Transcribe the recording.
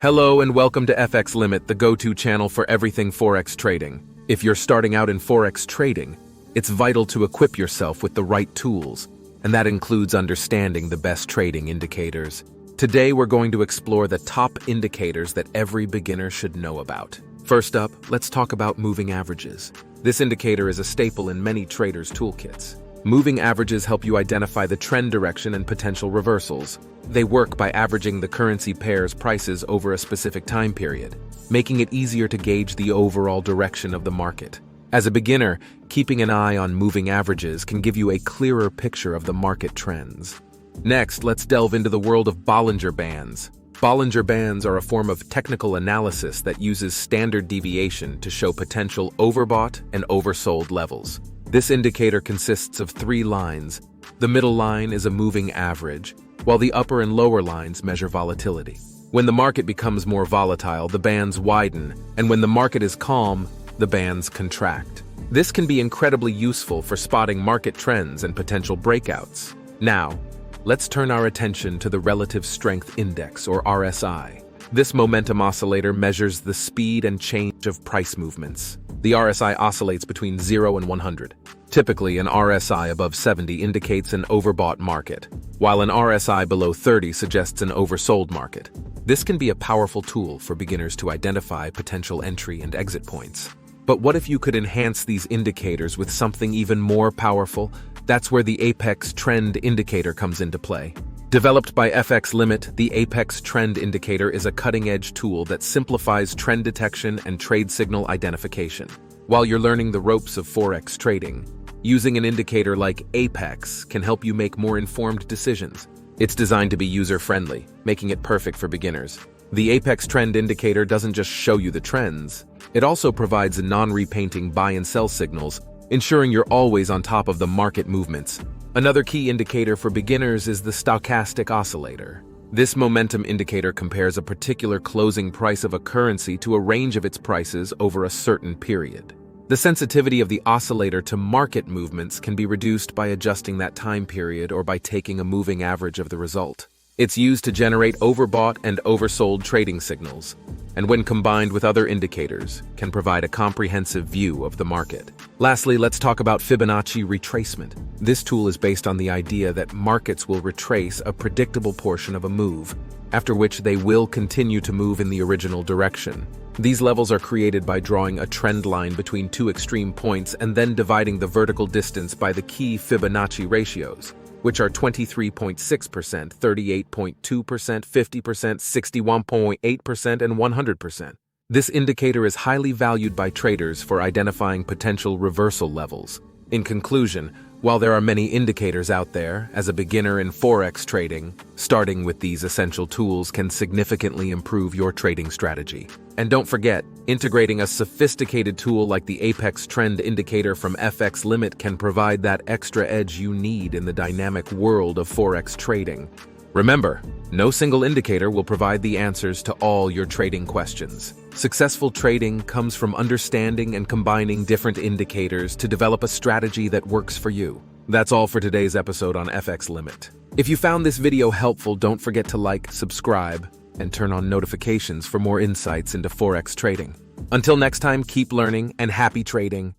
Hello and welcome to FX Limit, the go-to channel for everything Forex trading. If you're starting out in Forex trading, it's vital to equip yourself with the right tools, and that includes understanding the best trading indicators. Today we're going to explore the top indicators that every beginner should know about. First up, let's talk about moving averages. This indicator is a staple in many traders' toolkits. Moving averages help you identify the trend direction and potential reversals. They work by averaging the currency pair's prices over a specific time period, making it easier to gauge the overall direction of the market. As a beginner, keeping an eye on moving averages can give you a clearer picture of the market trends. Next, let's delve into the world of Bollinger Bands. Bollinger Bands are a form of technical analysis that uses standard deviation to show potential overbought and oversold levels. This indicator consists of three lines. The middle line is a moving average, while the upper and lower lines measure volatility. When the market becomes more volatile, the bands widen, and when the market is calm, the bands contract. This can be incredibly useful for spotting market trends and potential breakouts. Now, let's turn our attention to the Relative Strength Index, or RSI. This momentum oscillator measures the speed and change of price movements. The RSI oscillates between 0 and 100. Typically, an RSI above 70 indicates an overbought market, while an RSI below 30 suggests an oversold market. This can be a powerful tool for beginners to identify potential entry and exit points. But what if you could enhance these indicators with something even more powerful? That's where the Apex Trend Indicator comes into play. Developed by FX Limit, the Apex Trend Indicator is a cutting-edge tool that simplifies trend detection and trade signal identification. While you're learning the ropes of Forex trading, using an indicator like Apex can help you make more informed decisions. It's designed to be user-friendly, making it perfect for beginners. The Apex Trend Indicator doesn't just show you the trends, it also provides non-repainting buy and sell signals, ensuring you're always on top of the market movements. Another key indicator for beginners is the stochastic oscillator. This momentum indicator compares a particular closing price of a currency to a range of its prices over a certain period. The sensitivity of the oscillator to market movements can be reduced by adjusting that time period or by taking a moving average of the result. It's used to generate overbought and oversold trading signals, and when combined with other indicators, can provide a comprehensive view of the market. Lastly, let's talk about Fibonacci retracement. This tool is based on the idea that markets will retrace a predictable portion of a move, after which they will continue to move in the original direction. These levels are created by drawing a trend line between two extreme points and then dividing the vertical distance by the key Fibonacci ratios, which are 23.6%, 38.2%, 50%, 61.8%, and 100%. This indicator is highly valued by traders for identifying potential reversal levels. In conclusion, while there are many indicators out there, as a beginner in Forex trading, starting with these essential tools can significantly improve your trading strategy. And don't forget, integrating a sophisticated tool like the Apex Trend Indicator from FX Limit can provide that extra edge you need in the dynamic world of Forex trading. Remember, no single indicator will provide the answers to all your trading questions. Successful trading comes from understanding and combining different indicators to develop a strategy that works for you. That's all for today's episode on FX Limit. If you found this video helpful, don't forget to like, subscribe, and turn on notifications for more insights into Forex trading. Until next time, keep learning and happy trading.